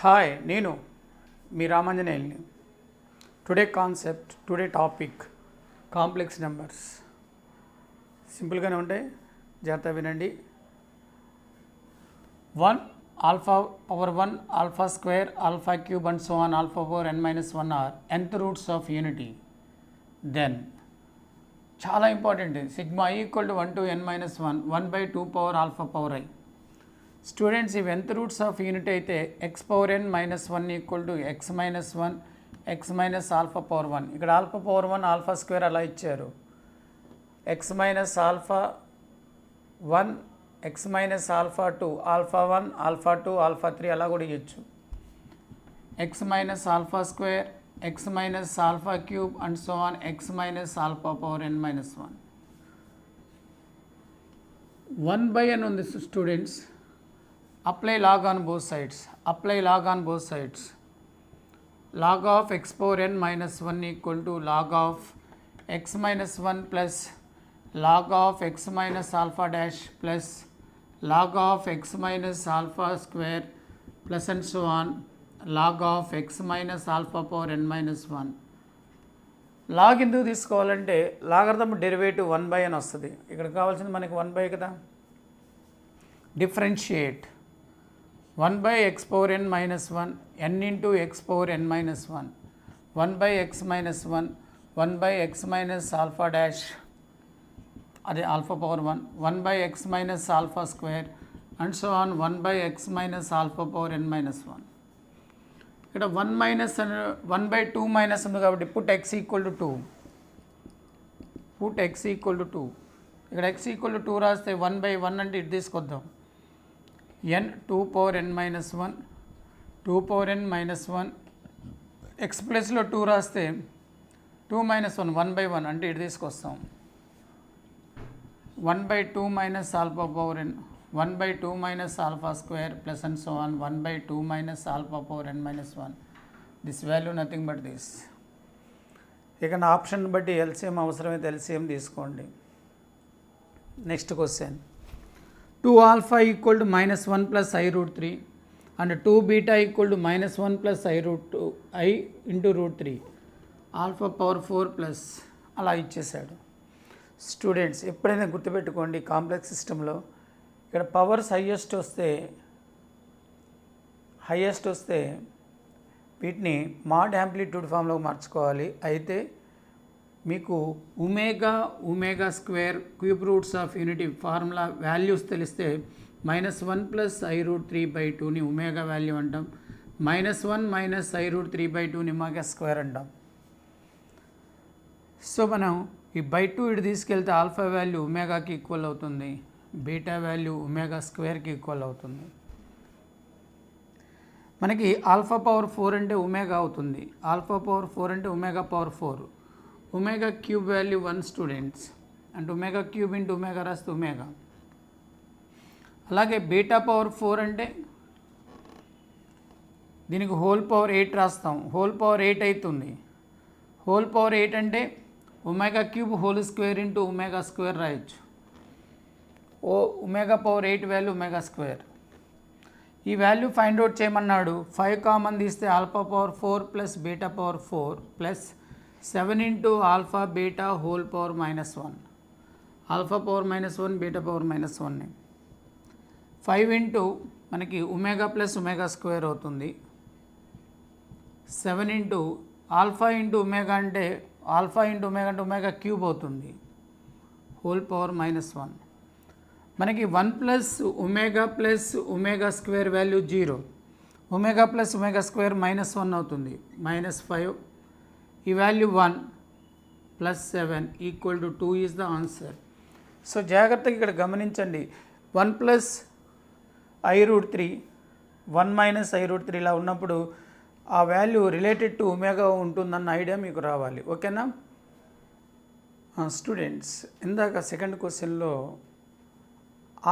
Hi, నేను మీ రామాంజనేయుల్ని. Today topic complex numbers. సింపుల్గానే ఉంటాయి, జాగ్రత్తగా వినండి. 1 alpha power 1 alpha square alpha cube and so on alpha power n-1 or nth roots of unity. Then చాలా important, sigma i equal to 1 to n-1 1/2 power alpha power i. Students, ఇవి nth roots of unit అయితే x power n-1 equal to x minus 1 x minus alpha power 1. ఇక్కడ alpha power 1 alpha square అలా ఇచ్చారు. x minus alpha 1 x minus alpha 2 alpha 1 alpha 2 alpha 3 అలా కూడా ఇవ్వచ్చు. x minus alpha square x minus alpha cube and so on x minus alpha power n-1. 1/n ఉంది students. Apply log on both sides. Log of x power n-1 equal to log of x minus 1 plus log of x minus alpha dash plus log of x minus alpha square plus and so on log of x minus alpha power n-1. Log ఎందుకు తీసుకోవాలంటే logarithm derivative 1/n వస్తుంది. ఇక్కడ కావాల్సింది మనకి 1/, కదా. Differentiate 1/x power n-1 n into x power n-1 1/x minus 1 1/x minus alpha dash అదే alpha power 1 1/x minus alpha square and so on 1/x minus alpha power n-1. ఇక్కడ 1/2 minus ఉంది కాబట్టి put x equal to 2. ఇక్కడ x equal to 2 రాస్తే 1/1 అంటే ఇటు తీసుకొద్దాం. n 2 power n-1 2 power n-1 x ప్లస్లో 2 రాస్తే 2 - 1 1/1 అంటే ఇటు తీసుకొస్తాం. 1/2 minus alpha power n 1/2 minus alpha square plus and so on 1/2 minus alpha power n-1. This value nothing but this. ఇక నా ఆప్షన్ బట్టి ఎల్సిఎం అవసరమైతే ఎల్సిఎం తీసుకోండి. Next question. 2 alpha equal to -1 plus i√3 and 2 beta equal to -1 plus i into √3 alpha power 4 plus అలా ఇచ్చేసాడు. Students, ఎప్పుడైనా గుర్తుపెట్టుకోండి, complex సిస్టంలో ఇక్కడ పవర్స్ హయ్యెస్ట్ వస్తే వీటిని మాడ్ యాంప్లిట్యూడ్ ఫామ్లోకి మార్చుకోవాలి. అయితే మీకు omega square cube roots of unity formula values తెలిస్తే -1 ప్లస్ i√3/2ని ఒమేగా వాల్యూ అంటాం. -1 మైనస్ i√3/2ని ఒమేగా స్క్వేర్ అంటాం. సో మనం ఈ /2 ఇటు తీసుకెళ్తే ఆల్ఫా వాల్యూ ఒమేగాకి ఈక్వల్ అవుతుంది, బీటా వాల్యూ ఒమేగా స్క్వేర్కి ఈక్వల్ అవుతుంది. మనకి ఆల్ఫా పవర్ 4 అంటే ఒమేగా అవుతుంది. ఆల్ఫా పవర్ 4 అంటే omega power 4. Omega cube value 1 students, అంటే ఒమేగా క్యూబ్ ఇంటూ ఒమేగా రాస్తే ఒమేగా. అలాగే బీటా పవర్ 4 అంటే దీనికి హోల్ పవర్ 8 రాస్తాం, హోల్ పవర్ 8 అవుతుంది. హోల్ పవర్ 8 అంటే omega cube whole square into omega square రాయొచ్చు. Omega power 8 value omega square. ఈ వాల్యూ ఫైండ్ అవుట్ చేయమన్నాడు. 5 కామన్ తీస్తే alpha power 4 plus beta power 4 plus 7 into alpha beta whole power -1. Alpha power -1 beta power -1ని 5 into మనకి omega plus omega square అవుతుంది. 7 into alpha into omega అంటే omega cube అవుతుంది, whole power -1. మనకి 1 plus omega square value 0. Omega plus omega square -1 అవుతుంది, -5. ఈ value 1 plus 7 equal to 2 is the answer. So జాగ్రత్తగా ఇక్కడ గమనించండి. 1 ప్లస్ i√3 1 మైనస్ i√3 ఇలా ఉన్నప్పుడు ఆ వాల్యూ రిలేటెడ్ టు ఒమేగా ఉంటుందన్న ఐడియా మీకు రావాలి. ఓకేనా స్టూడెంట్స్? ఇందాక సెకండ్ క్వశ్చన్లో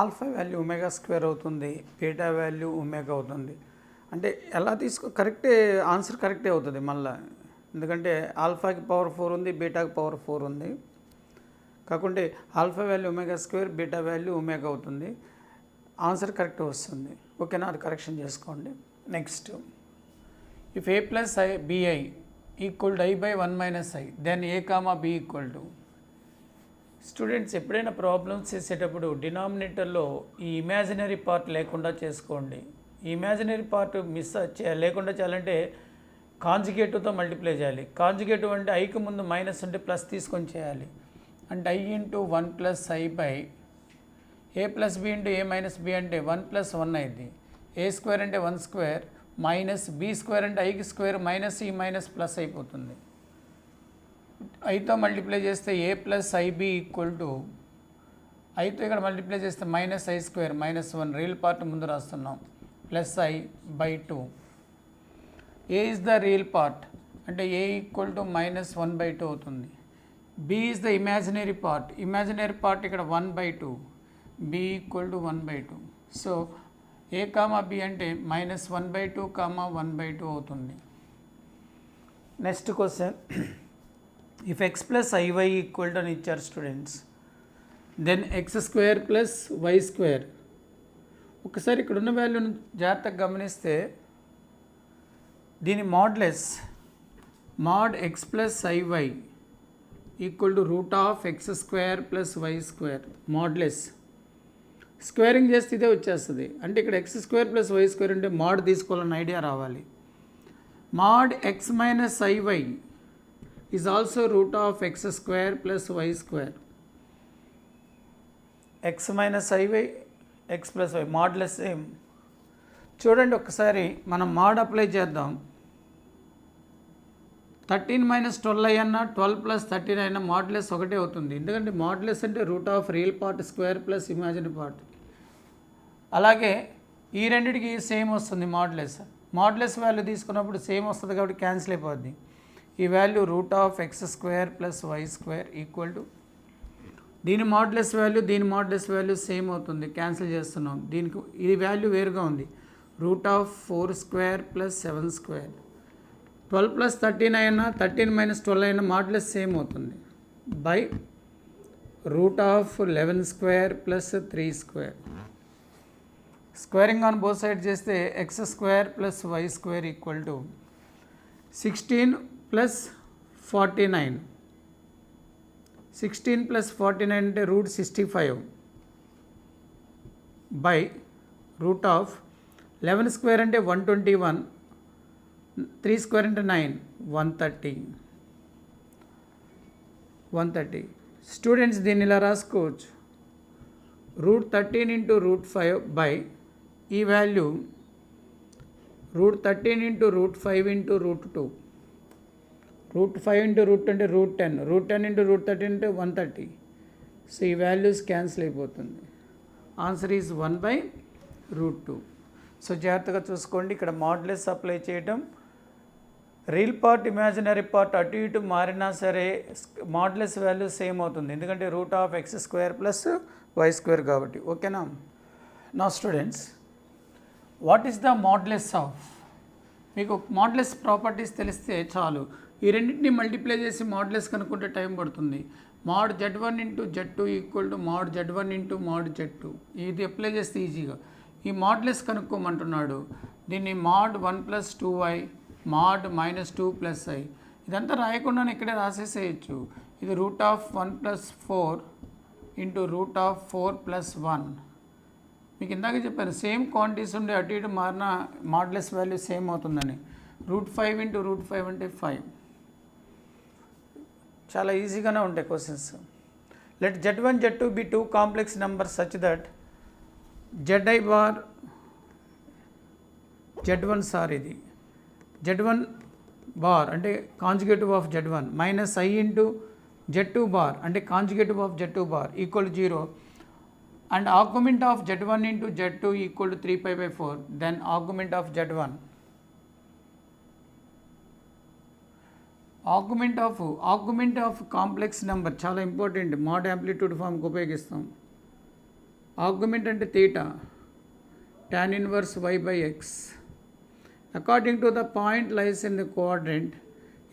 ఆల్ఫా వాల్యూ ఒమేగా స్క్వేర్ అవుతుంది, బీటా వాల్యూ ఒమేగా అవుతుంది అంటే ఎలా కరెక్టే, ఆన్సర్ కరెక్టే అవుతుంది మళ్ళీ. ఎందుకంటే ఆల్ఫాకి పవర్ 4 ఉంది, బీటాకి పవర్ 4 ఉంది. కాకుంటే alpha value omega square, beta value omega అవుతుంది. ఆన్సర్ కరెక్ట్ వస్తుంది. ఓకేనా? అది కరెక్షన్ చేసుకోండి. Next, if a plus I bi equal to I by 1 minus I, then a comma b equal to. Students ఎప్పుడైనా problems చేసేటప్పుడు డినామినేటర్లో ఈ ఇమాజినరీ పార్ట్ లేకుండా చేసుకోండి. ఈ ఇమాజినరీ పార్ట్ లేకుండా చేయాలంటే కాంజుగేటివ్తో మల్టిప్లై చేయాలి. కాంజుగేటివ్ అంటే ఐకి ముందు మైనస్ ఉంటే ప్లస్ తీసుకొని చేయాలి. అంటే I into 1 plus I by A plus B into A minus B అంటే 1 ప్లస్ 1 అయింది. ఏ స్క్వేర్ అంటే 1 స్క్వేర్ మైనస్ బి స్క్వేర్ అంటే ఐకి స్క్వేర్ మైనస్ ఈ మైనస్ ప్లస్ అయిపోతుంది. ఐతో మల్టిప్లై చేస్తే A plus I B equal to ఐతో ఇక్కడ మల్టిప్లై చేస్తే minus I square minus 1 real part ముందు రాస్తున్నాం plus I by 2. A is the real part అంటే A equal to minus 1 by 2 అవుతుంది. B is the imaginary part. Imaginary part ఇక్కడ 1 by 2. B equal to 1 by 2. So A comma B అంటే minus 1 by 2 comma 1 by 2 అవుతుంది. Next question, if x plus iy equal to అని ఇచ్చారు students, then X square plus why square. ఒకసారి ఇక్కడ ఉన్న వాల్యూని జాగ్రత్తగా గమనిస్తే దీని modulus mod X plus IY equal to root of X square plus why square. Modulus squaring చేస్తే ఇదే వచ్చేస్తుంది. అంటే ఇక్కడ X square plus why square అంటే మాడ్ తీసుకోవాలన్న ఐడియా రావాలి. Mod X minus IY is also root of x square plus y square. x minus iy x plus y మాడ్లెస్ same. చూడండి ఒకసారి మనం మాడ్ అప్లై చేద్దాం. 13 మైనస్ 12 అయ్యన్నా 12 ప్లస్ 13 అయినా మాడ్లెస్ ఒకటే అవుతుంది. ఎందుకంటే మాడ్లెస్ అంటే root of real part square plus imaginary part. అలాగే ఈ రెండింటికి సేమ్ వస్తుంది మాడ్లెస్. మాడ్లెస్ వాల్యూ తీసుకున్నప్పుడు సేమ్ వస్తుంది కాబట్టి క్యాన్సిల్ అయిపోద్ది. ఈ value root of X square plus why square equal to దీని మాడ్లెస్ వాల్యూ సేమ్ అవుతుంది, క్యాన్సిల్ చేస్తున్నాం. దీనికి ఈ వాల్యూ వేరుగా ఉంది. Root of 4 square plus 7 square. 12 plus 13 అయినా 13 మైనస్ 12 అయినా మాడ్లెస్ సేమ్ అవుతుంది by root of 11 square plus 3 square. Squaring on both side చేస్తే X square plus why square equal to 16 plus 49. 16 plus 49 అంటే root 65 by root of 11 square అంటే 121, 3 square అంటే 9, 130. Students దీన్ని ఇలా రాసుకోవచ్చు. రూట్ 13 ఇంటూ రూట్ 5 బై ఈ value root 13 into root 5 into root 2. Root 5 into root అంటే root 10. Root 10 into root 13 అంటే 130. So ఈ వాల్యూస్ క్యాన్సిల్ అయిపోతుంది. Answer is 1 by root 2. So జాగ్రత్తగా చూసుకోండి. ఇక్కడ మాడ్లెస్ అప్లై చేయటం, రియల్ పార్ట్ ఇమాజినరీ పార్ట్ అటు ఇటు మారినా సరే మాడ్లెస్ వాల్యూ సేమ్ అవుతుంది. ఎందుకంటే root of X square plus y square కాబట్టి. ఓకేనా? నా students, what is the మాడ్లెస్ of? మీకు మాడ్లెస్ ప్రాపర్టీస్ తెలిస్తే చాలు. ఈ రెండింటిని మల్టిప్లై చేసి మాడ్లెస్ కనుక్కుంటే టైం పడుతుంది. Mod Z1 into Z2 equal to mod Z1 into mod Z2. ఇది అప్లై చేస్తే ఈజీగా ఈ మాడ్లెస్ కనుక్కోమంటున్నాడు. దీన్ని mod 1 plus 2y mod minus 2 plus I. ఇదంతా రాయకుండానే ఇక్కడే రాసేసేయచ్చు. ఇది root of 1 plus 4 into root of 4 plus 1. మీకు ఇందాక చెప్పాను సేమ్ క్వాంటిటీస్ ఉండే అటు ఇటు మారిన మాడ్లెస్ వాల్యూ సేమ్ అవుతుందని. రూట్ 5 ఇంటూ రూట్ 5 అంటే 5. చాలా ఈజీగానే ఉంటాయి questions. Let Z1 Z2 be 2 complex number such that Zi bar Z1 ఇది Z1 బార్ అంటే conjugative of Z1 minus I into Z2 bar అంటే conjugative of Z2 bar equal to 0 and augment of Z1 into Z2 equal to 3 pi by 4. Then augment of Z1. Augment of complex number చాలా important. Mode amplitude ఫామ్కి ఉపయోగిస్తాం. Augment అంటే theta tan inverse y by x according to the point lies in the quadrant.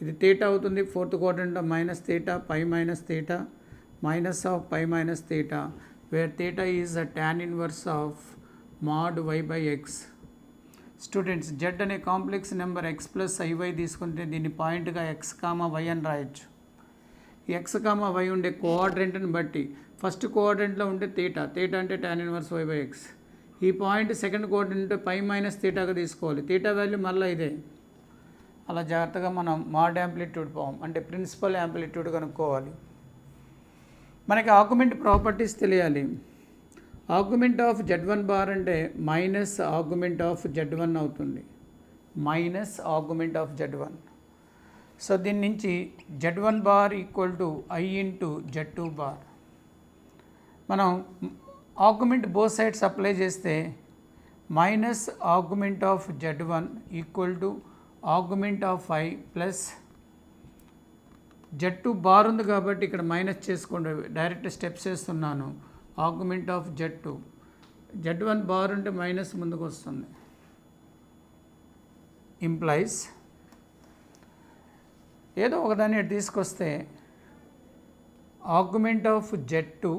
ఇది theta అవుతుంది. Fourth quadrant minus theta pi minus theta minus of pi minus theta where theta is a tan inverse of mod y by x. Students Z అనే complex number X plus IY తీసుకుంటే దీన్ని పాయింట్గా X comma why అని రాయొచ్చు. X comma why ఉండే కోఆర్డినేట్ని బట్టి first కోఆర్డినేట్లో ఉంటే theta అంటే tan inverse Y by X. ఈ point second coordinate pi minus తీటాగా తీసుకోవాలి. తీటా వాల్యూ మళ్ళీ ఇదే. అలా జాగ్రత్తగా మనం మాడ్ యాంప్లిట్యూడ్ ఫామ్ అంటే ప్రిన్సిపల్ యాంప్లిట్యూడ్ కనుక్కోవాలి. మనకి ఆర్గ్యుమెంట్ ప్రాపర్టీస్ తెలియాలి. ఆర్గ్యుమెంట్ ఆఫ్ Z1 బార్ అంటే మైనస్ ఆర్గ్యుమెంట్ ఆఫ్ Z1 అవుతుంది. Minus argument of Z1. So దీని నుంచి Z1 bar equal to I into Z2 bar. మనం ఆర్గ్యుమెంట్ బోత్ సైడ్స్ అప్లై చేస్తే minus argument of Z1 equal to argument of I plus Z2 bar ఉంది కాబట్టి ఇక్కడ minus చేసుకోండి. Direct steps వేస్తున్నాను. Argument of Z2 Z1 bar ఉంటే minus ముందుకు వస్తుంది. ఇంప్లైస్ ఏదో ఒకదాన్ని తీసుకొస్తే argument of Z2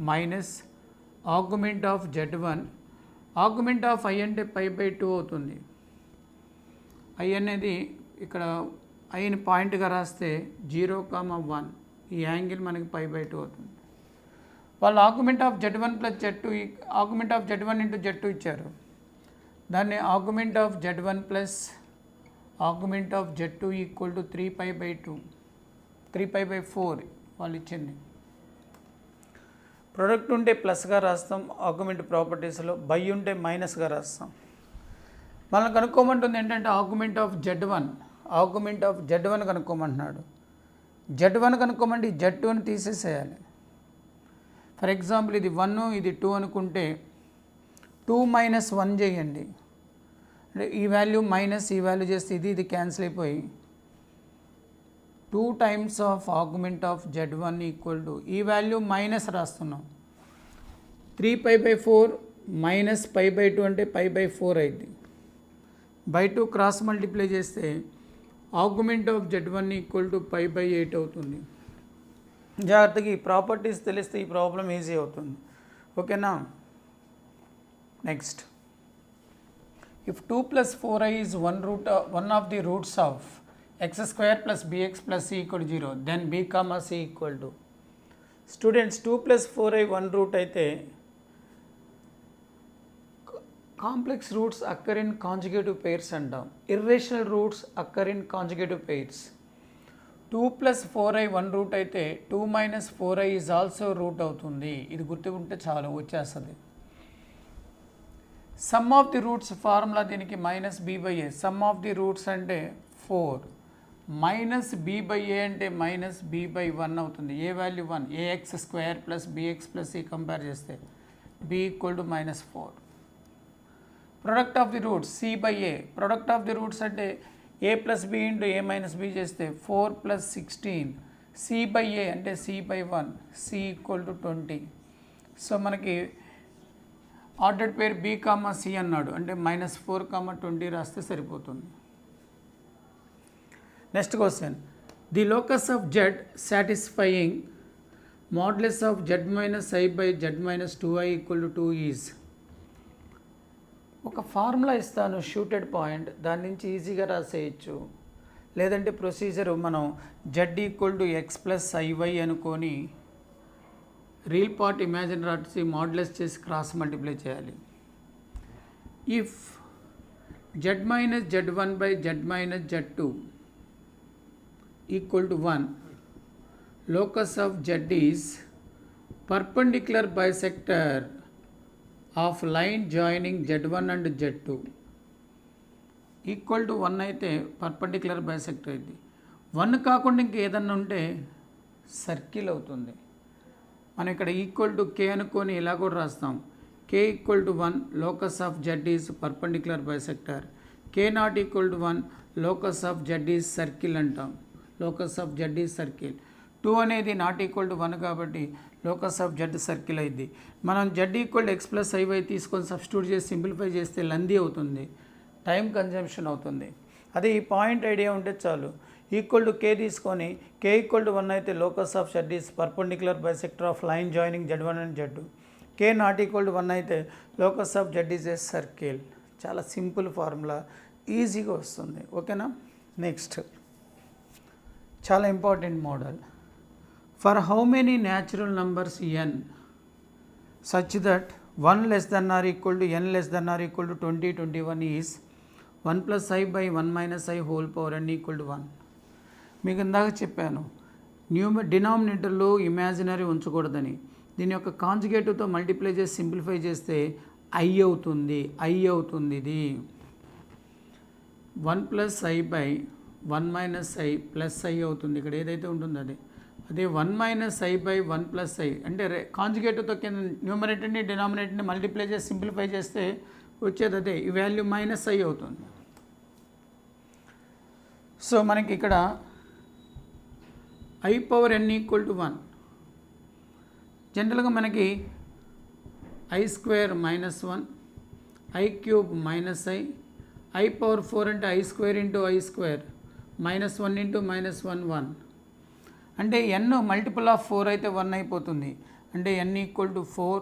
minus argument of Z1. Argument of I అంటే పై బై 2 అవుతుంది. I అనేది ఇక్కడ ఐని పాయింట్గా రాస్తే 0,1 ఈ యాంగిల్ మనకి పై బై 2 అవుతుంది. వాళ్ళు argument of Z1 plus Z2 argument of Z1 into Z2 ఇచ్చారు. దాన్ని argument of Z1 plus argument of Z2 equal to 3π/2 3π/4 వాళ్ళు ఇచ్చింది. ప్రొడక్ట్ ఉంటే ప్లస్గా రాస్తాం. ఆర్గ్యుమెంట్ ప్రాపర్టీస్లో బై ఉంటే మైనస్గా రాస్తాం. మనం కనుక్కోమంటుంది ఏంటంటే ఆర్గ్యుమెంట్ ఆఫ్ Z1 కనుక్కోమంటున్నాడు. Z1 కనుక్కోమంటే Z2ని తీసేసేయాలి. ఫర్ ఎగ్జాంపుల్ ఇది 1 ఇది 2 అనుకుంటే 2 మైనస్ 1 చేయండి. అంటే ఈ వాల్యూ మైనస్ ఈ వాల్యూ చేస్తే ఇది క్యాన్సిల్ అయిపోయి 2 times of argument of Z1 equal to ఈ వాల్యూ మైనస్ రాస్తున్నాం. 3π/4 మైనస్ π/2 అంటే π/4 అయింది. బై 2 క్రాస్ మల్టిప్లై చేస్తే argument of Z1 equal to π/8 అవుతుంది. జాగ్రత్తగా ఈ ప్రాపర్టీస్ తెలిస్తే ఈ ప్రాబ్లం ఈజీ అవుతుంది. ఓకేనా. Next, if 2 + 4i is one of the roots of x² + bx + c = 0, then b, c equal to. Students 2 + 4i one root అయితే complex roots occur in conjugative pairs అంటాం. Irrational roots occur in conjugative pairs. 2 + 4i one root అయితే 2 - 4i is also route అవుతుంది. ఇది గుర్తుకుంటే చాలు, వచ్చేస్తుంది. Some of the roots formula దీనికి -b/a. Some of the roots అంటే 4 -b/a అంటే -b/1 అవుతుంది. A value 1. ax² + bx + c compare చేస్తే b = -4. Product of the roots c/a. Product of the roots అంటే a + b into a - b చేస్తే 4 + 16 c/a అంటే c/1 c = 20. So మనకి ordered పేర్ b, c అన్నాడు అంటే -4, 20 రాస్తే సరిపోతుంది. Next question, the locus of Z satisfying modulus of Z - i/Z - 2i = 2 is. ఒక formula ఇస్తాను, షూటెడ్ పాయింట్, దాని నుంచి ఈజీగా రాసేయచ్చు. లేదంటే ప్రొసీజరు మనం Z = x + iy అనుకొని రియల్ పార్ట్ ఇమాజిన్ రాసి మాడ్యులస్ చేసి క్రాస్ మల్టిప్లై చేయాలి. If Z - Z1/Z - Z2 = 1, locus of Z is perpendicular bisector of line joining Z1 and Z2 equal to 1 అయితే పర్పెండిక్యులర్ బైసెక్టర్ అయింది. 1 కాకుండా ఇంక ఏదన్నా ఉంటే సర్కిల్ అవుతుంది. మనం ఇక్కడ ఈక్వల్ టు k అనుకొని ఇలా కూడా రాస్తాం. k = 1, locus of Z is perpendicular bisector. k ≠ 1, locus of Z is circle అంటాం. Locus of Z is circle. 2 అనేది ≠ 1 కాబట్టి లోకస్ ఆఫ్ Z సర్కిల్ అయింది. మనం Z = x + iy తీసుకొని సబ్స్టిట్యూట్ చేసి సింప్లిఫై చేస్తే లెంతీ అవుతుంది, టైం కన్జంప్షన్ అవుతుంది. అదే ఈ పాయింట్ ఐడియా ఉంటే చాలు. ఈక్వల్ టు k తీసుకొని k = 1 అయితే locus of Z is perpendicular bisector of line joining Z1 and Z2. k ≠ 1 అయితే locus of Z is a circle. చాలా సింపుల్ ఫార్ములా, ఈజీగా వస్తుంది. ఓకేనా. నెక్స్ట్ చాలా important model. For how many natural numbers n such that 1 less than or equal to n less than or equal to 20, 21 is 1 plus I by 1 minus I whole power n equal to 1. మీకు ఇందాక చెప్పాను డినామినేటర్లో imaginary ఉంచకూడదని. దీని యొక్క కాంజుగేటివ్తో multiply చేసి simplify చేస్తే I అవుతుంది ఇది 1 plus I by 1 minus I plus I అవుతుంది. ఇక్కడ ఏదైతే ఉంటుందో అదే 1 minus I by 1 plus I అంటే కాంజుగేటివ్తో కింద న్యూమరేటర్ని డినామినేటర్ని మల్టిప్లై చేసి సింప్లిఫై చేస్తే వచ్చేది అదే, ఈ వాల్యూ మైనస్ ఐ అవుతుంది. సో మనకి ఇక్కడ I power n equal to 1. జనరల్గా మనకి I square minus 1, I cube minus I power 4 అంటే I square into I square minus 1 into minus 1 1. అంటే n మల్టిపుల్ ఆఫ్ 4 అయితే 1 అయిపోతుంది. అంటే n ఈక్వల్ టు 4,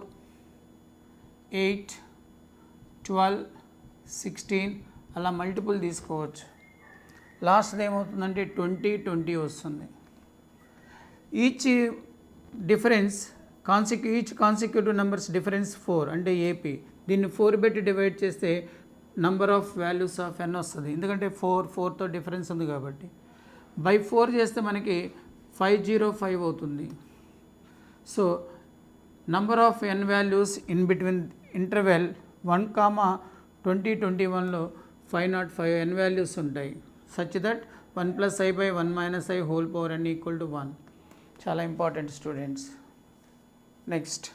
8, 12, 16 అలా మల్టిపుల్ తీసుకోవచ్చు. లాస్ట్ ఏమవుతుందంటే 20, 20 వస్తుంది. Each difference each consecutive numbers difference 4 అంటే ఏపీ. దీన్ని 4 పెట్టి డివైడ్ చేస్తే number of values of n వస్తుంది. ఎందుకంటే 4తో డిఫరెన్స్ ఉంది కాబట్టి. బై 4 చేస్తే మనకి 505 అవుతుంది. So number of n values in between interval 1, 20, 21లో 505 n వాల్యూస్ ఉంటాయి. Such that 1 plus I by 1 minus i whole power n equal to 1. చాలా important students. Next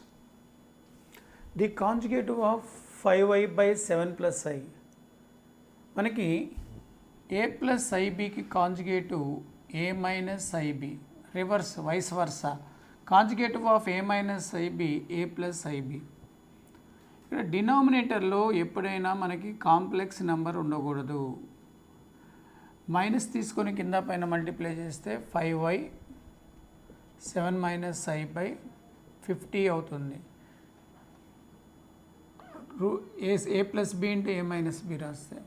the conjugative of 5i by 7 plus i. మనకి a plus ఐబికి conjugative a minus i b, reverse vice versa. Conjugative of a minus i b a plus i b. ఇక్కడ డినామినేటర్లో ఎప్పుడైనా మనకి complex number ఉండకూడదు. Minus తీసుకొని కింద పైన మల్టిప్లై చేస్తే 5i 7 మైనస్ ఐ బై 50 అవుతుంది. ఏ ప్లస్ బి ఇంటూ ఏ మైనస్ బి రాస్తే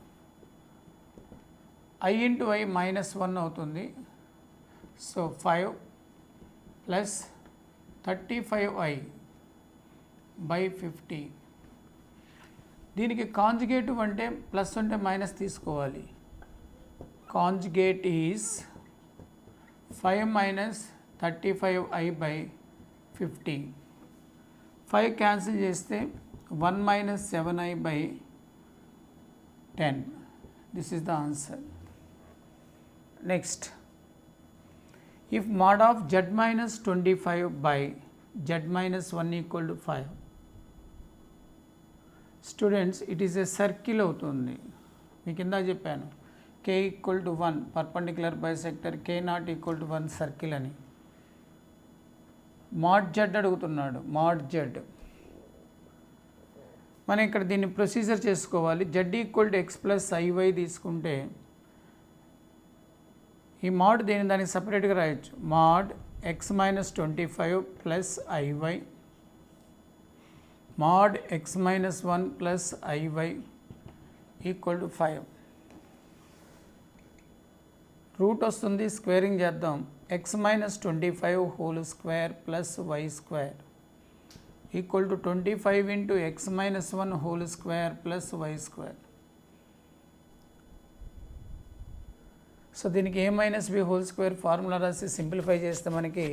ఐ ఇంటూ ఐ మైనస్ 1 అవుతుంది. So 5 plus 35i by 50. దీనికి కాంజుగేటివ్ అంటే ప్లస్ ఉంటే మైనస్ తీసుకోవాలి. Conjugate is 5 minus 35i by 50. 5 cancel చేస్తే 1 minus 7i by 10. This is the answer. Next, if mod of z minus 25 by z minus 1 equal to 5. Students it is a circle అవుతుంది. మీకు ఇందా చెప్పాను k equal to 1 perpendicular bisector, k not equal to 1 circle అని. Mod z అడుగుతున్నాడు. Mod z మనం ఇక్కడ దీన్ని procedure చేసుకోవాలి. Z equal to x plus IY తీసుకుంటే ఈ మాడ్ దానికి సపరేట్గా రాయొచ్చు. Mod X minus 25 plus i y mod X minus 1 plus IY equal to 5. Root వస్తుంది, స్క్వేరింగ్ చేద్దాం. X minus 25 whole square plus why square equal to 25 into x minus 1 whole square plus why square. So దీనికి a minus b whole square formula రాసి simplify చేస్తే మనకి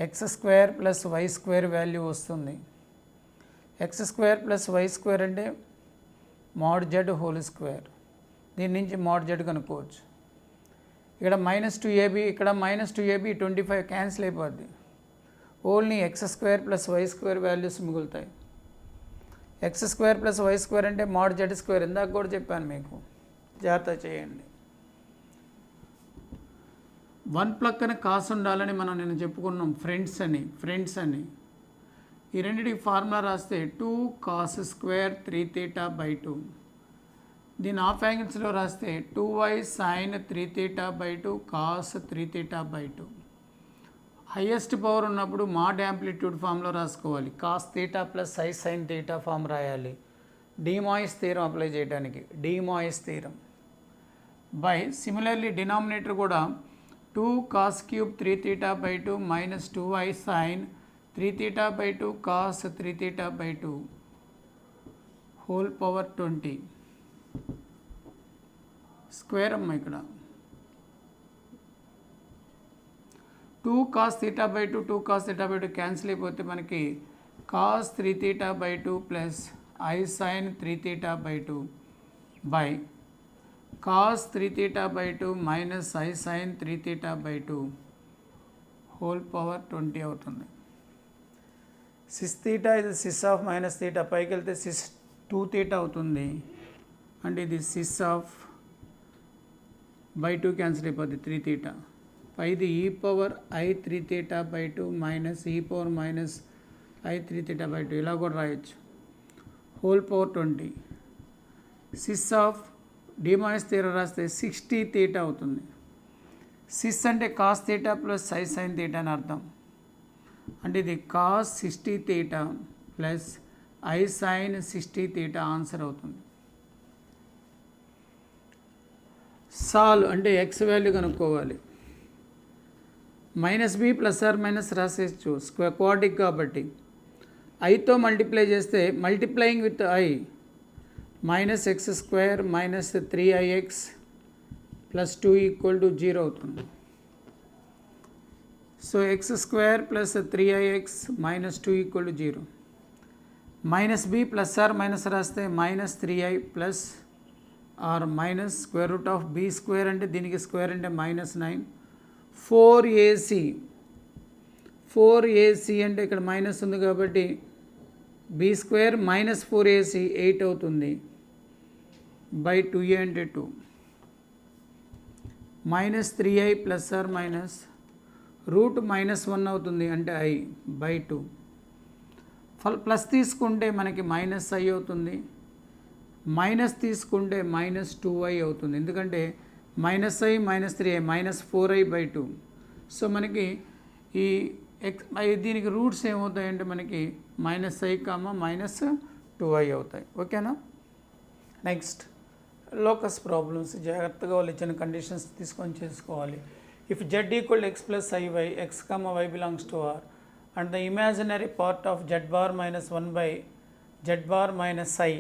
x square plus why square value వస్తుంది. X square plus why square అంటే mod z whole square. దీని నుంచి mod z కనుక్కోవచ్చు. ఇక్కడ మైనస్ 2ab, ఇక్కడ మైనస్ 2ab 25 క్యాన్సిల్ అయిపోద్ది. Only x square plus why square values మిగులుతాయి. X square plus why square అంటే మాడ్ జెడ్ స్క్వేర్. ఇందాక కూడా చెప్పాను మీకు, జాగ్రత్త చేయండి. 1 పక్కన కాస్ ఉండాలని నేను చెప్పుకున్నాం. ఫ్రెండ్స్ అని ఈ రెండింటికి ఫార్ములా రాస్తే 2 కాస్ స్క్వేర్ 3 θ బై 2. దీని హాఫ్ యాంగిల్స్లో రాస్తే 2y sine 3 θ by 2 cos 3 θ by 2. Highest power ఉన్నప్పుడు మాడ్ యాంప్లిట్యూడ్ ఫామ్లో రాసుకోవాలి. Cos theta plus i sine theta form రాయాలి. డీమాయిస్ థీరం అప్లై చేయడానికి, De Moivre theorem by similarly denominator కూడా 2 cos cube 3 theta by 2 minus 2i sin 3 theta by 2 cos 3 theta by 2 whole power 20 square అమ్మ ఇక్కడ 2 cos theta by 2 2 cos theta by 2 cancel అయిపోతే మనకి cos 3 theta by 2 plus i sin 3 theta by 2 by cos 3 theta by 2 minus i sin 3 theta by 2 whole power 20 అవుతుంది. sis theta ఇది sis of minus theta పైకి వెళ్తే sis 2 theta అవుతుంది. అంటే ఇది sis of by 2 cancel అయిపోద్ది 3 theta. పైది e power i 3 theta by 2 minus e power minus i 3 theta by 2 ఇలా కూడా రాయొచ్చు. whole power 20. sis of De Moivre theorem రాస్తే 60 theta అవుతుంది. సిస్ అంటే cos theta plus i sine theta అని అర్థం. అంటే ఇది cos 60 theta plus i sine 60 theta answer అవుతుంది. సాల్వ్ అంటే ఎక్స్ వాల్యూ కనుక్కోవాలి. Minus b plus or minus రాసేయచ్చు, స్క్వేర్ క్వాడ్రిక్ కాబట్టి. ఐతో మల్టిప్లై చేస్తే multiplying with i minus x square minus 3ix plus 2 equal to 0 అవుతుంది. So x square plus 3ix minus 2 equal to 0. Minus b plus or minus రాస్తే minus 3i plus or minus square root of b square అంటే దీనికి square అంటే minus 9. 4ac అంటే ఇక్కడ minus ఉంది కాబట్టి B square minus 4ac 8 అవుతుంది by 2a అంటే 2 minus 3i plus or minus root minus 1 అవుతుంది అంటే i బై 2. ప్లస్ తీసుకుంటే మనకి మైనస్ i అవుతుంది, మైనస్ తీసుకుంటే మైనస్ 2i అవుతుంది. ఎందుకంటే minus i minus 3i minus 4i by 2. So మనకి ఈ దీనికి రూట్స్ ఏమవుతాయంటే మనకి మైనస్ i మైనస్ 2i అవుతాయి. ఓకేనా. నెక్స్ట్ లోకస్ ప్రాబ్లమ్స్ జాగ్రత్తగా వాళ్ళు ఇచ్చిన కండిషన్స్ తీసుకొని చేసుకోవాలి. If z equal x plus i y x y belongs to R and the imaginary part of z bar minus 1 by z bar minus i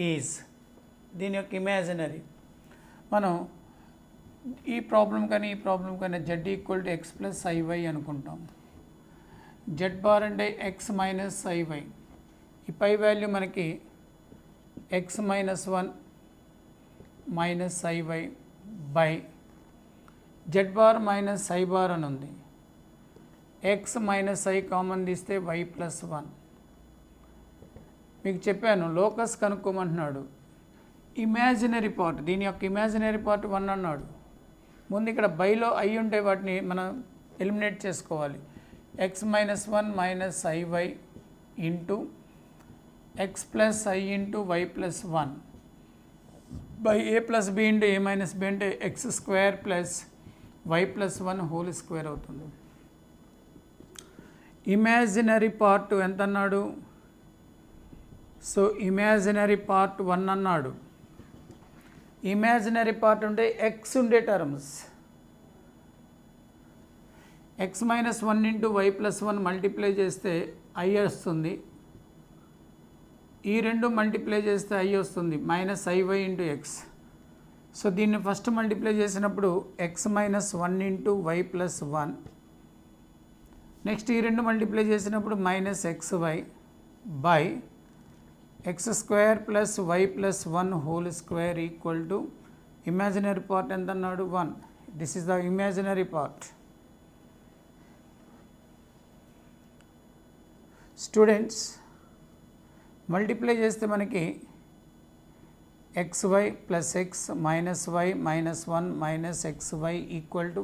is, దీని యొక్క ఇమాజినరీ. మనం ఈ ప్రాబ్లం కానీ z equal to x plus i y అనుకుంటాం. Z bar అంటే x minus i y, ఈ పై వాల్యూ మనకి x minus 1 minus i y by z bar minus i bar అని ఉంది. ఎక్స్ మైనస్ ఐ కామన్ తీస్తే వై ప్లస్ 1. మీకు చెప్పాను లోకస్ కనుక్కోమంటున్నాడు. ఇమాజినరీ పార్ట్, దీని యొక్క ఇమాజినరీ పార్ట్ 1 అన్నాడు. ముందు ఇక్కడ బైలో ఐ ఉంటే వాటిని మనం ఎలిమినేట్ చేసుకోవాలి. X minus 1 minus i y into x plus i into y plus 1 by A plus B into A minus B అంటే x square plus y plus 1 whole square అవుతుంది. ఇమాజినరీ పార్ట్ ఎంత అన్నాడు? సో ఇమాజినరీ పార్ట్ 1 అన్నాడు. Imaginary part ఉంటే x ఉండే terms x minus 1 into y plus 1 multiply చేస్తే i వస్తుంది. ఈ రెండు మల్టిప్లై చేస్తే ఐ వస్తుంది minus i y into X. So దీన్ని ఫస్ట్ మల్టిప్లై చేసినప్పుడు x minus 1 into y plus 1, next ఈ రెండు మల్టిప్లై చేసినప్పుడు minus x y by x square plus y plus 1 whole square equal to imaginary part ఎంత అన్నాడు? 1. This is the imaginary part. Students multiply చేస్తే మనకి x y plus x minus y minus 1 minus x y equal to,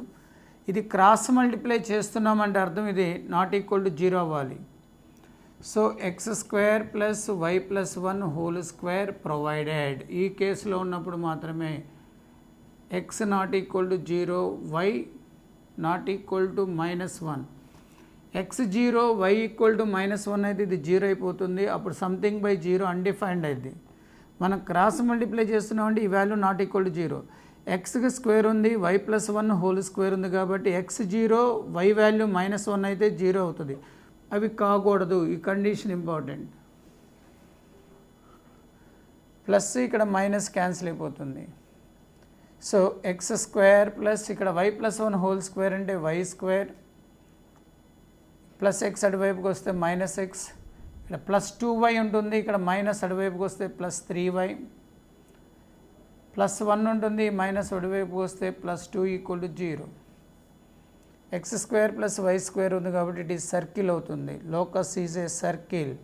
ఇది cross multiply చేస్తున్నామంటే అర్థం ఇది not equal to 0 అవ్వాలి. So x square plus y plus 1 whole square provided, ఈ కేసులో ఉన్నప్పుడు మాత్రమే x not equal to 0, y not equal to minus 1. x0 y ఈక్వల్ టు -1 అయితే ఇది 0 అయిపోతుంది. అప్పుడు సంథింగ్ బై 0 అన్డిఫైన్డ్ అయింది. మనం క్రాస్ మల్టిప్లై చేస్తున్నామంటే ఈ వాల్యూ నాట్ ఈక్వల్ టు 0. ఎక్స్కి స్క్వేర్ ఉంది, y ప్లస్ 1 హోల్ స్క్వేర్ ఉంది కాబట్టి x0 y వాల్యూ -1 అయితే 0 అవుతుంది. అవి కాకూడదు. ఈ కండిషన్ ఇంపార్టెంట్. ప్లస్ ఇక్కడ మైనస్ క్యాన్సిల్ అయిపోతుంది. సో ఎక్స్ స్క్వేర్ ప్లస్ ఇక్కడ y ప్లస్ 1 హోల్ స్క్వేర్ అంటే y స్క్వేర్ ప్లస్ ఎక్స్ అటువైపుకి వస్తే మైనస్ ఎక్స్, ఇక్కడ ప్లస్ 2y ఉంటుంది, ఇక్కడ మైనస్ అటువైపుకి వస్తే ప్లస్ 3y, ప్లస్ 1 ఉంటుంది, మైనస్ అటువైపుకి వస్తే plus 2 equal to 0. X square plus why square ఉంది కాబట్టి ఇట్ ఈస్ సర్కిల్ అవుతుంది. Locus is a circle,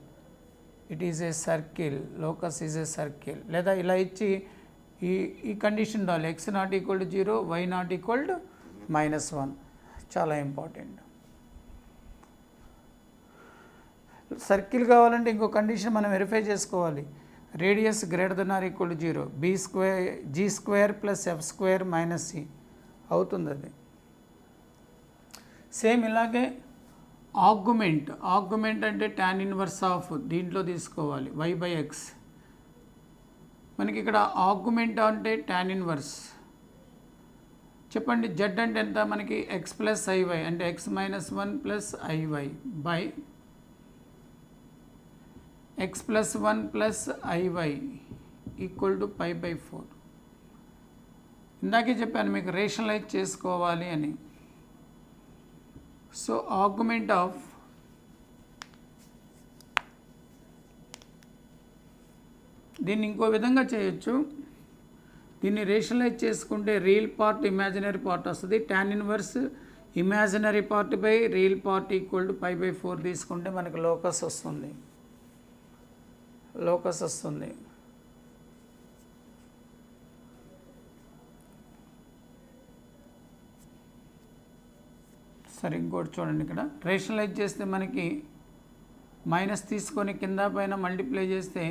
it is a circle, locus is a circle. లేదా ఇలా ఇచ్చి ఈ కండిషన్ రావాలి, x not equal to 0, y not equal to -1. చాలా important. Circle కావాలంటే ఇంకో కండిషన్ మనం వెరిఫై చేసుకోవాలి. Radius greater than or equal to 0, g square plus f square minus c అవుతుంది అది. సేమ్ ఇలాగే ఆర్గ్యుమెంట్ అంటే tan ఇన్వర్స్ ఆఫ్ దీంట్లో తీసుకోవాలి y బై ఎక్స్. మనకి ఇక్కడ ఆర్గ్యుమెంట్ అంటే tan ఇన్వర్స్. చెప్పండి z అంటే ఎంత మనకి x ప్లస్ ఐవై అంటే x minus 1 plus i y by x plus 1 plus IY equal to π/4. ఇందాకే చెప్పాను మీకు రేషనలైజ్ చేసుకోవాలి అని. సో ఆర్గ్యుమెంట్ ఆఫ్ దీన్ని ఇంకో విధంగా చేయొచ్చు. దీన్ని రేషనలైజ్ చేసుకుంటే రియల్ పార్ట్ ఇమాజినరీ పార్ట్ వస్తుంది. tan inverse imaginary part by real part equal to π/4 తీసుకుంటే మనకు లోకస్ వస్తుంది. సరే ఇంకోటి చూడండి, ఇక్కడ రేషనలైజ్ చేస్తే మనకి మైనస్ తీసుకొని కింద పైన మల్టిప్లై చేస్తే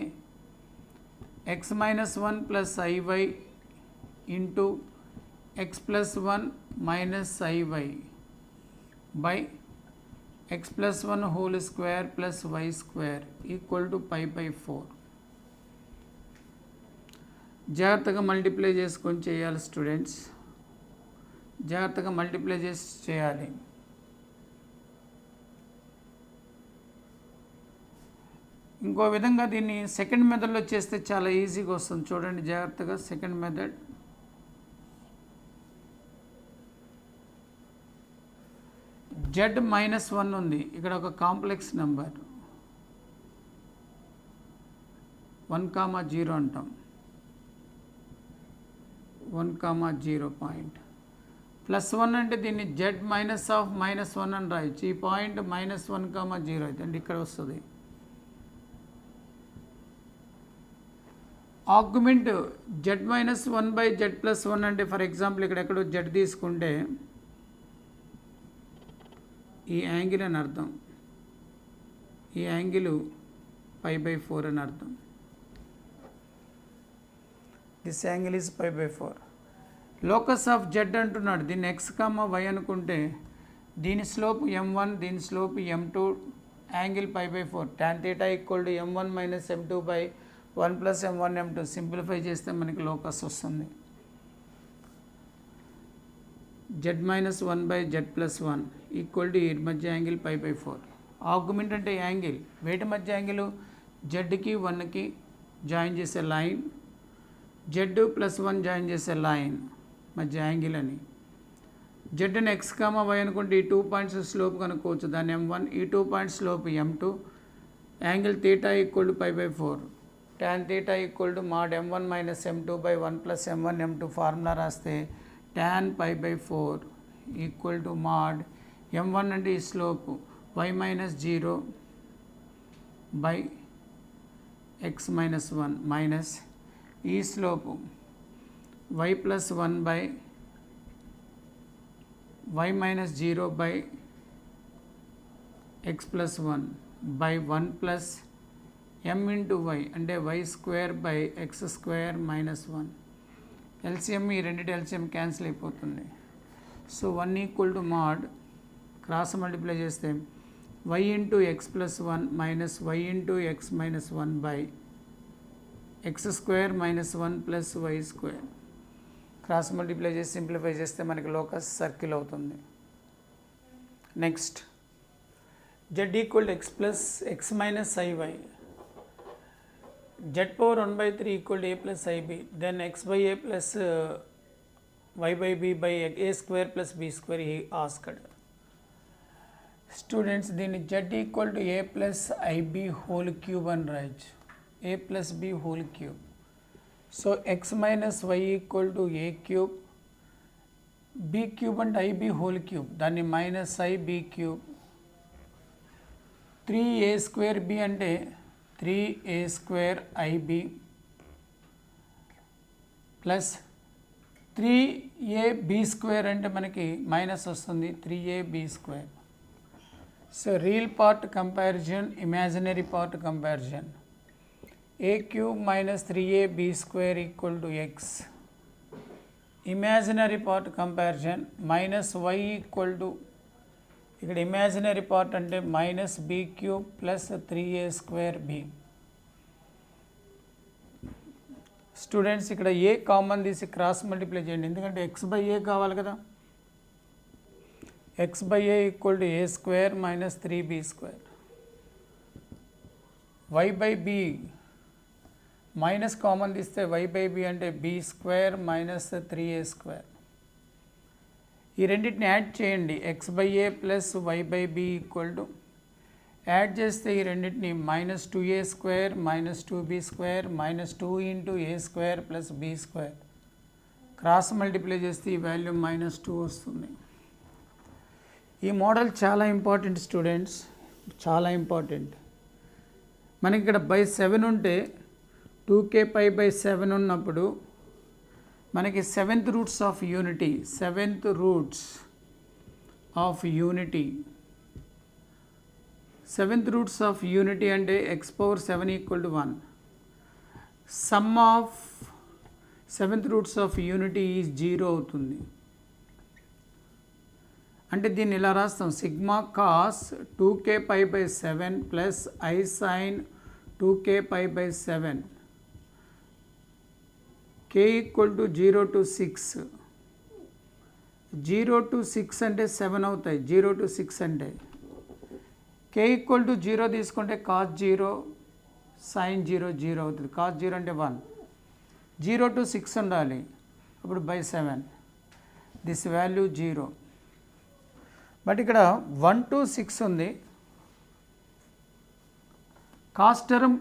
x minus 1 plus i y into x plus 1 minus i y by x plus 1 whole square plus why square equal to π/4. జాగ్రత్తగా మల్టిప్లై చేసుకొని చేయాలి స్టూడెంట్స్, జాగ్రత్తగా మల్టిప్లై చేసి చేయాలి. ఇంకో విధంగా దీన్ని సెకండ్ మెథడ్లో చేస్తే చాలా ఈజీగా వస్తుంది. చూడండి జాగ్రత్తగా. సెకండ్ మెథడ్ z -1 ఉంది, ఇక్కడ ఒక కాంప్లెక్స్ నెంబర్ 1,0 అంటాం, 1,0 పాయింట్. +1 అంటే దీన్ని z మైనస్ ఆఫ్ -1 అని రాయొచ్చు. ఈ పాయింట్ -1,0 అయితే అంటే ఇక్కడ వస్తుంది. Argument z -1 by z plus 1 అంటే ఫర్ ఎగ్జాంపుల్ ఇక్కడ ఎక్కడో z తీసుకుంటే ఈ యాంగిల్ అని అర్థం, ఈ యాంగిల్ π/4 అని అర్థం. This angle is π/4. Locus of z అంటున్నాడు, దీన్ని x, y అనుకుంటే దీని స్లోప్ m1, దీని slope m2, angle π/4. tan θ equal to m1 minus m2 by 1 plus m1 m2. Simplify చేస్తే మనకి లోకస్ వస్తుంది. z -1 by z plus 1 equal to ఈ మధ్య యాంగిల్ π/4. ఆర్గ్యుమెంట్ అంటే యాంగిల్, వేటి మధ్య యాంగిల్ జెడ్కి 1కి జాయిన్ చేసే లైన్, z ప్లస్ 1 జాయిన్ చేసే లైన్ మధ్య యాంగిల్ అని. జెడ్ని x, y అనుకుంటే ఈ 2 పాయింట్స్ స్లోప్ కనుక్కోవచ్చు, దాన్ని m1, ఈ 2 points slope m2. Angle θ equal to π/4. tan θ equal to mod m1 minus m2 by 1 plus m1 m2. Formula రాస్తే tan π/4 equal to mod m1 అంటే ఈ slope y minus 0 by x minus 1 minus ఈ slope y plus 1 by y minus 0 by x plus 1 by 1 plus m into y అంటే y square by x square minus 1. LCM, ఈ రెండింటి LCM cancel అయిపోతుంది. So 1 equal to mod cross multiply చేస్తే y into x plus 1 minus y into x minus 1 by x square minus 1 plus y square. Cross multiply చేసి simplify చేస్తే మనకి locus circle అవుతుంది. Next z equal to x plus x minus iy, z power 1/3 equal to a plus ib, then x by a plus y by b by a square plus b square he asked. Students దీన్ని z equal to a plus ib whole cube అని రాయొచ్చు, a plus b whole cube. So x minus y ఈక్వల్ to a cube, b cube అంటే ib whole cube, దాన్ని minus ib cube, 3a square b అంటే 3a square ib plus 3ab square అంటే మనకి minus వస్తుంది 3ab square. So real part comparison, imaginary part comparison. a cube minus 3ab square equal to x. Imaginary part comparison minus y ఈక్వల్ to, ఇక్కడ imaginary part అంటే minus b cube plus 3a square b. Students ఇక్కడ a common తీసి cross multiply చేయండి, ఎందుకంటే x బై ఏ కావాలి కదా. x బై ఏ equal to A square minus 3b square. y by b minus common తీస్తే y బై b అంటే b square minus 3a square. ఈ రెండింటిని యాడ్ చేయండి, x బై ఏ plus y by b equal to, add చేస్తే ఈ రెండింటిని minus 2a square minus 2b square minus 2 into a square plus b square. Cross multiply చేస్తే ఈ వాల్యూ మైనస్ 2 వస్తుంది. ఈ మోడల్ చాలా ఇంపార్టెంట్ స్టూడెంట్స్, చాలా ఇంపార్టెంట్. మనకి ఇక్కడ బై 7 ఉంటే 2k పై బై 7 ఉన్నప్పుడు మనకి seventh roots of unity, seventh roots of unity, seventh roots of unity అంటే x power 7 equal to 1. Sum of seventh roots of unity is 0 అవుతుంది. అంటే దీన్ని ఇలా రాస్తాం, sigma cos 2k pi by 7 plus i sine 2k pi by 7, k equal to 0 to 6. 0 to 6 అంటే 7 అవుతాయి, 0 to 6 అంటే. k equal to 0 తీసుకుంటే cos 0 sign 0 0 అవుతుంది, కాస్ 0 అంటే 1. 0 టు 6 ఉండాలి, అప్పుడు బై 7, దిస్ వాల్యూ 0. బట్ ఇక్కడ 1 టు 6 ఉంది, కాస్ టర్మ్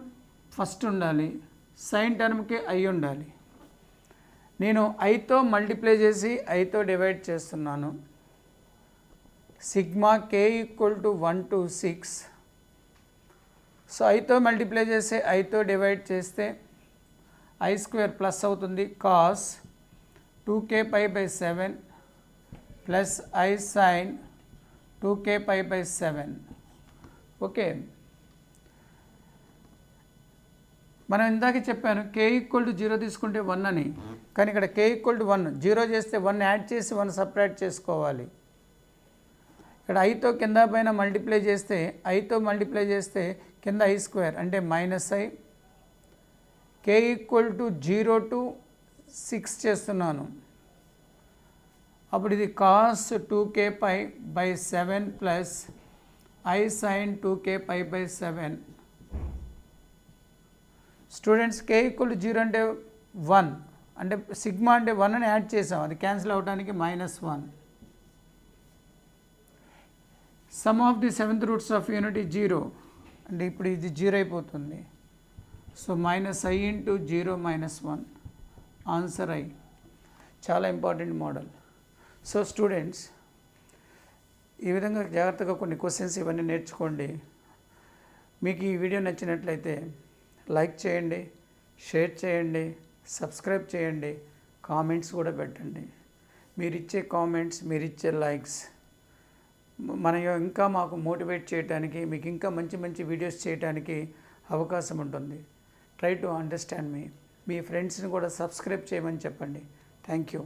ఫస్ట్ ఉండాలి, సైన్ టర్మ్కి i ఉండాలి. నేను iతో మల్టిప్లై చేసి iతో డివైడ్ చేస్తున్నాను. Sigma k equal to 1 to 6. So iతో మల్టిప్లై చేసి iతో డివైడ్ చేస్తే i స్క్వేర్ ప్లస్ అవుతుంది, cos 2k pi by 7 plus i sine 2k pi by 7. Okay, మనం ఇందాక చెప్పాను k ఈక్వల్ టు 0 తీసుకుంటే 1 అని, కానీ ఇక్కడ k ఈక్వల్ టు 1, 0 చేస్తే 1 యాడ్ చేసి 1 సపరేట్ చేసుకోవాలి. ఇక్కడ iతో కింద పైన మల్టిప్లై చేస్తే, iతో మల్టిప్లై చేస్తే కింద i స్క్వేర్ అంటే minus i, k equal to 0 to 6 చేస్తున్నాను. అప్పుడు ఇది cos 2k pi by 7 plus i sine 2k pi by 7. Students k equal to 0 అంటే 1, అంటే సిగ్మా అంటే 1 అని యాడ్ చేసాం, అది క్యాన్సిల్ అవడానికి minus 1. Sum of the seventh roots of unity 0 అంటే ఇప్పుడు ఇది 0 అయిపోతుంది. So minus i into 0 minus 1, answer i. చాలా ఇంపార్టెంట్ మోడల్. సో స్టూడెంట్స్ ఈ విధంగా జాగ్రత్తగా కొన్ని క్వశ్చన్స్ ఇవన్నీ నేర్చుకోండి. మీకు ఈ వీడియో నచ్చినట్లయితే లైక్ చేయండి, షేర్ చేయండి, సబ్స్క్రైబ్ చేయండి, కామెంట్స్ కూడా పెట్టండి. మీరిచ్చే కామెంట్స్, మీరిచ్చే లైక్స్ ఇంకా మాకు మోటివేట్ చేయడానికి, మీకు ఇంకా మంచి మంచి వీడియోస్ చేయడానికి అవకాశం ఉంటుంది. ట్రై టు అండర్స్టాండ్ మీ ఫ్రెండ్స్ని కూడా సబ్స్క్రైబ్ చేయమని చెప్పండి. Thank you.